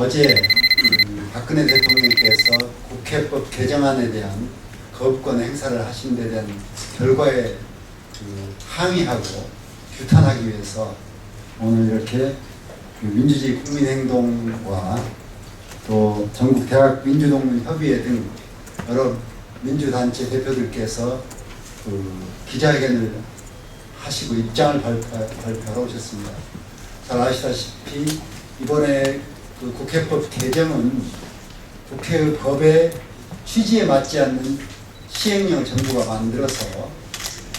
어제 박근혜 대통령께서 국회법 개정안에 대한 거부권 행사를 하신 데 대한 결과에 항의하고 규탄하기 위해서 오늘 이렇게 민주주의 국민행동과 또 전국 대학 민주동문협의회 등 여러 민주단체 대표들께서 기자회견을 하시고 입장을 발표하러 오셨습니다. 잘 아시다시피 이번에 국회법 개정은 국회의 법의 취지에 맞지 않는 시행령을 정부가 만들어서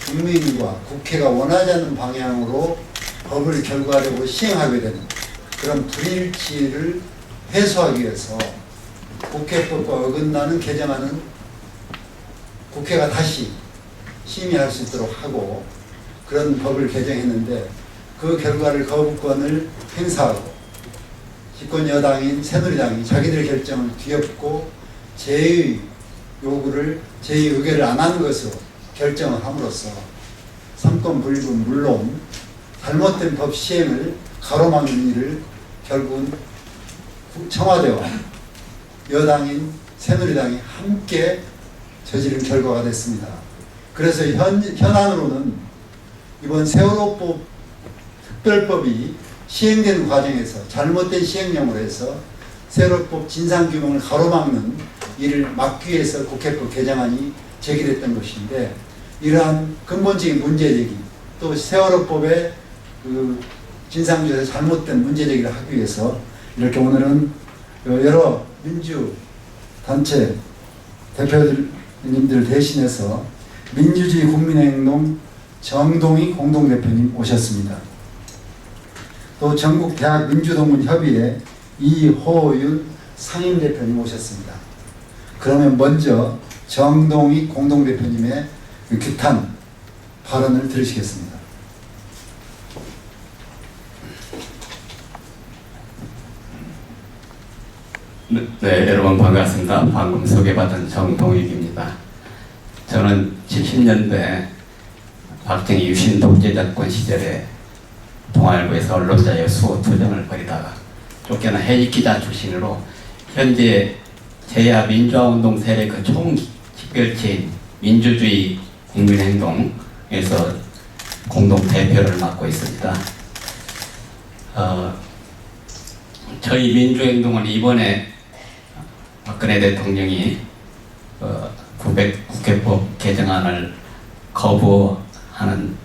국민과 국회가 원하지 않는 방향으로 법을 결과적으로 시행하게 되는 그런 불일치를 해소하기 위해서 국회법과 어긋나는 개정안은 국회가 다시 심의할 수 있도록 하고 그런 법을 개정했는데 그 결과를 거부권을 행사하고 집권 여당인 새누리당이 자기들의 결정을 뒤엎고 제의 요구를 제의 의결을 안 하는 것으로 결정을 함으로써 삼권 분립은 물론 잘못된 법 시행을 가로막는 일을 결국은 청와대와 여당인 새누리당이 함께 저지른 결과가 됐습니다. 그래서 현안으로는 이번 세월호법 특별법이 시행되는 과정에서 잘못된 시행령으로 해서 세월호법 진상규명을 가로막는 일을 막기 위해서 국회법 개정안이 제기됐던 것인데 이러한 근본적인 문제제기 또 세월호법의 진상규명에서 잘못된 문제제기를 하기 위해서 이렇게 오늘은 여러 민주단체 대표님들 대신해서 민주주의 국민행동 정동희 공동대표님 오셨습니다. 또 전국 대학 민주동문협의회 이호윤 상임대표님 오셨습니다. 그러면 먼저 정동희 공동대표님의 규탄 발언을 들으시겠습니다. 네, 여러분 반갑습니다. 방금 소개받은 정동익입니다. 저는 70년대 박정희 유신 독재 정권 시절에 동아일보에서 언론자의 수호 투쟁을 벌이다가 쫓겨난 해직 기자 출신으로 현재 제야 민주화운동 세력의 그 총집결체인 민주주의 국민행동에서 공동 대표를 맡고 있습니다. 저희 민주행동은 이번에 박근혜 대통령이 국회법 개정안을 거부하는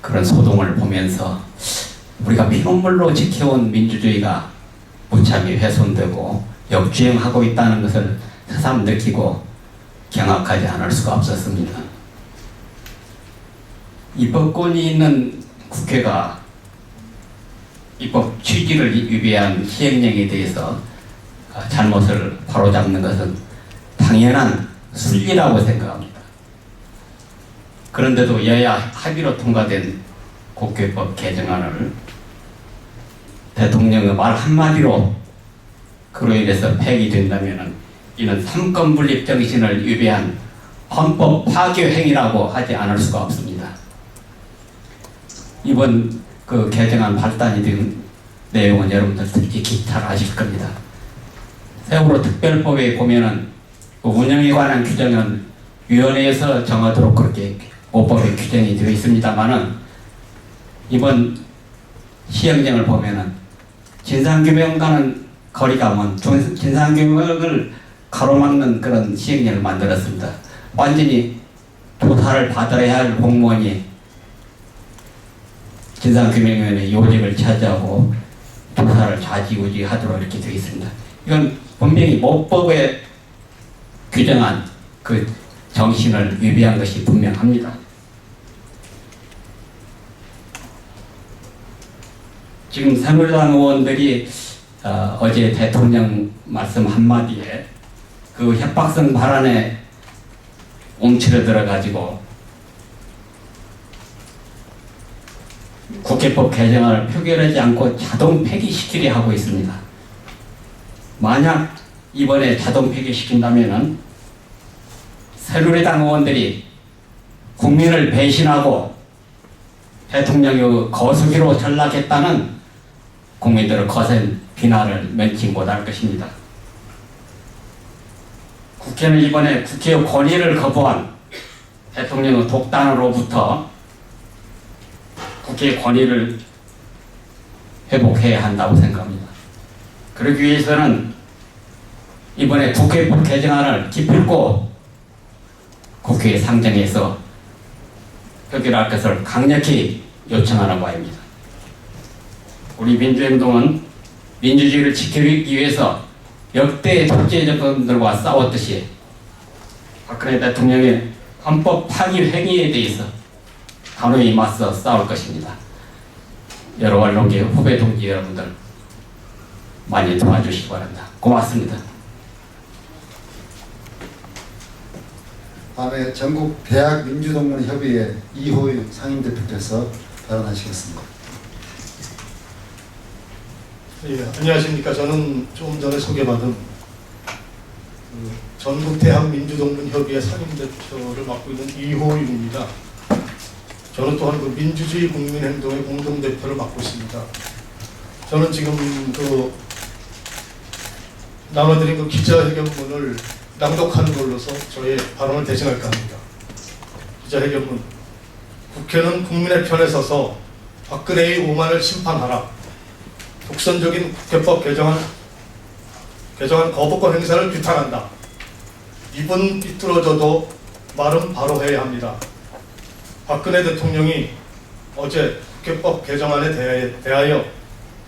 그런 소동을 보면서 우리가 피눈물로 지켜온 민주주의가 무참히 훼손되고 역주행하고 있다는 것을 새삼 느끼고 경악하지 않을 수가 없었습니다. 입법권이 있는 국회가 입법 취지를 위배한 시행령에 대해서 잘못을 바로잡는 것은 당연한 순리라고 생각합니다. 그런데도 여야 합의로 통과된 국회법 개정안을 대통령의 말 한마디로 그로 인해서 폐기된다면 이는 삼권 분립 정신을 위배한 헌법 파괴 행위라고 하지 않을 수가 없습니다. 이번 그 개정안 발단이 된 내용은 여러분들 특히 잘 아실 겁니다. 세월호 특별법에 보면은 그 운영에 관한 규정은 위원회에서 정하도록 그렇게 모법에 규정이 되어 있습니다만은 이번 시행령을 보면은 진상규명과는 거리가 먼 진상규명을 가로막는 그런 시행령을 만들었습니다. 완전히 조사를 받아야 할 공무원이 진상규명위원회 요직을 차지하고 조사를 좌지우지하도록 이렇게 되어 있습니다. 이건 분명히 모법에 규정한 그 정신을 위배한 것이 분명합니다. 지금 새누리당 의원들이 어제 대통령 말씀 한마디에 그 협박성 발언에 움츠러들어 가지고 국회법 개정을 표결하지 않고 자동 폐기시키려 하고 있습니다. 만약 이번에 자동 폐기시킨다면은 새누리당 의원들이 국민을 배신하고 대통령의 거수기로 전락했다는 국민들의 거센 비난을 면치 못할 것입니다. 국회는 이번에 국회의 권위를 거부한 대통령의 독단으로부터 국회의 권위를 회복해야 한다고 생각합니다. 그러기 위해서는 이번에 국회법 개정안을 기필코 국회에 상정해서 표결할 것을 강력히 요청하는 바입니다. 우리 민주행동은 민주주의를 지키기 위해서 역대 독재 정권들과 싸웠듯이 박근혜 대통령의 헌법 파기 행위에 대해서 단호히 맞서 싸울 것입니다. 여러 언론계 후배 동지 여러분들 많이 도와주시기 바랍니다. 고맙습니다. 다음에 전국 대학 민주동문협의회 이호윤 상임대표께서 발언하시겠습니다. 예, 안녕하십니까. 저는 좀 전에 소개받은 전국 대학 민주동문협의회 상임대표를 맡고 있는 이호윤입니다. 저는 또한 그 민주주의 국민행동의 공동대표를 맡고 있습니다. 저는 지금 나눠드린 그 기자회견문을 낭독하는 걸로서 저의 발언을 대신할까 합니다. 기자회견문. 국회는 국민의 편에 서서 박근혜의 오만을 심판하라. 독선적인 국회법 개정안 거부권 행사를 규탄한다. 입은 삐뚤어져도 말은 바로 해야 합니다. 박근혜 대통령이 어제 국회법 개정안에 대하여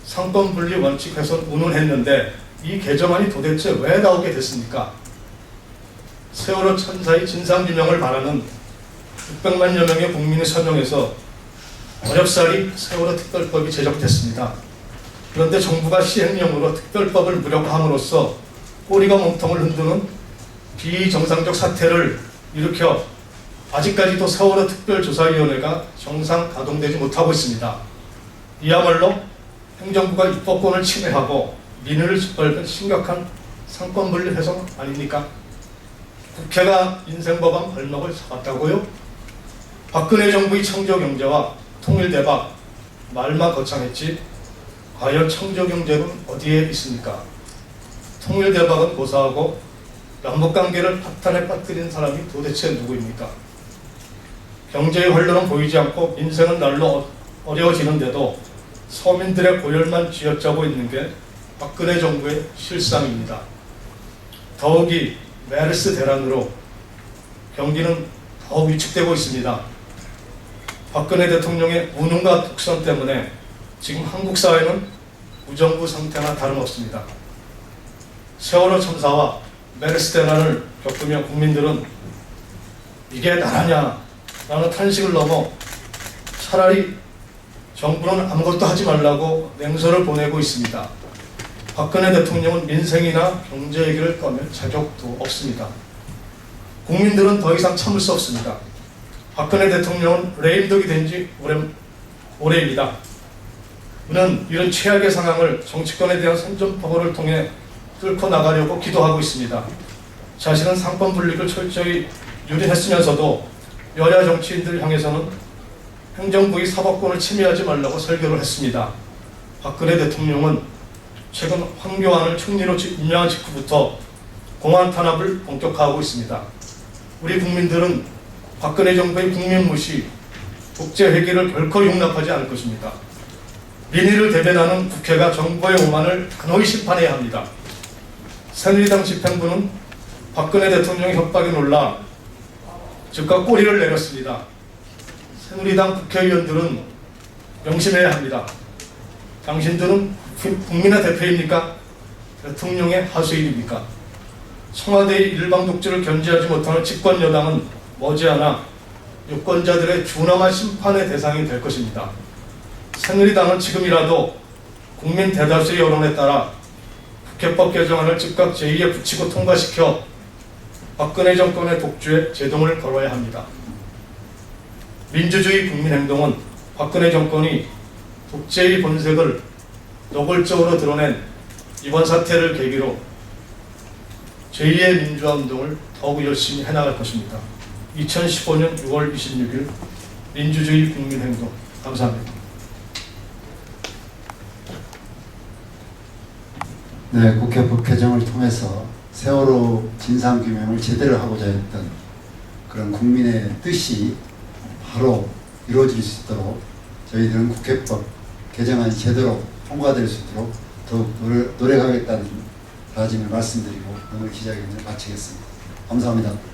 상권분리 원칙 훼손 운운했는데 이 개정안이 도대체 왜 나오게 됐습니까? 세월호 참사의 진상규명을 바라는 600만여 명의 국민의 서명에서 어렵사리 세월호 특별법이 제정됐습니다. 그런데 정부가 시행령으로 특별법을 무력화함으로써 꼬리가 몸통을 흔드는 비정상적 사태를 일으켜 아직까지도 세월호 특별조사위원회가 정상 가동되지 못하고 있습니다. 이야말로 행정부가 입법권을 침해하고 민의를 짓밟은 심각한 상권분리 훼손 아닙니까? 국회가 인생법안 발목을 잡았다고요? 박근혜 정부의 창조경제와 통일대박 말만 거창했지 과연 창조경제는 어디에 있습니까? 통일대박은 고사하고 남북관계를 파탄에 빠뜨린 사람이 도대체 누구입니까? 경제의 활로는 보이지 않고 민생은 날로 어려워지는데도 서민들의 고열만 쥐어짜고 있는 게 박근혜 정부의 실상입니다. 더욱이 메르스 대란으로 경기는 더욱 위축되고 있습니다. 박근혜 대통령의 무능과 독선 때문에 지금 한국 사회는 무정부 상태나 다름없습니다. 세월호 참사와 메르스 대란을 겪으며 국민들은 이게 나라냐 라는 탄식을 넘어 차라리 정부는 아무것도 하지 말라고 냉소를 보내고 있습니다. 박근혜 대통령은 민생이나 경제 얘기를 꺼낼 자격도 없습니다. 국민들은 더 이상 참을 수 없습니다. 박근혜 대통령은 레임덕이 된 지 오래입니다. 그는 이런 최악의 상황을 정치권에 대한 선전포고를 통해 뚫고 나가려고 기도하고 있습니다. 자신은 상권 분립을 철저히 유린했으면서도 여야 정치인들 향해서는 행정부의 사법권을 침해하지 말라고 설교를 했습니다. 박근혜 대통령은 최근 황교안을 총리로 임명한 직후부터 공안 탄압을 본격화하고 있습니다. 우리 국민들은 박근혜 정부의 국민무시, 독재 회기를 결코 용납하지 않을 것입니다. 민의를 대변하는 국회가 정부의 오만을 단호히 심판해야 합니다. 새누리당 집행부는 박근혜 대통령의 협박에 놀라 즉각 꼬리를 내렸습니다. 새누리당 국회의원들은 명심해야 합니다. 당신들은 국민의 대표입니까? 대통령의 하수인입니까? 청와대의 일방 독재를 견제하지 못하는 집권 여당은 머지않아 유권자들의 준엄한 심판의 대상이 될 것입니다. 새누리당은 지금이라도 국민 대다수의 여론에 따라 국회법 개정안을 즉각 제2에 붙이고 통과시켜 박근혜 정권의 독주에 제동을 걸어야 합니다. 민주주의 국민행동은 박근혜 정권이 독재의 본색을 노골적으로 드러낸 이번 사태를 계기로 제2의 민주화운동을 더욱 열심히 해나갈 것입니다. 2015년 6월 26일 민주주의 국민행동 감사합니다. 네, 국회법 개정을 통해서 세월호 진상규명을 제대로 하고자 했던 그런 국민의 뜻이 바로 이루어질 수 있도록 저희들은 국회법 개정안이 제대로 통과될 수 있도록 더욱 노력하겠다는 다짐을 말씀드리고 오늘 기자회견을 마치겠습니다. 감사합니다.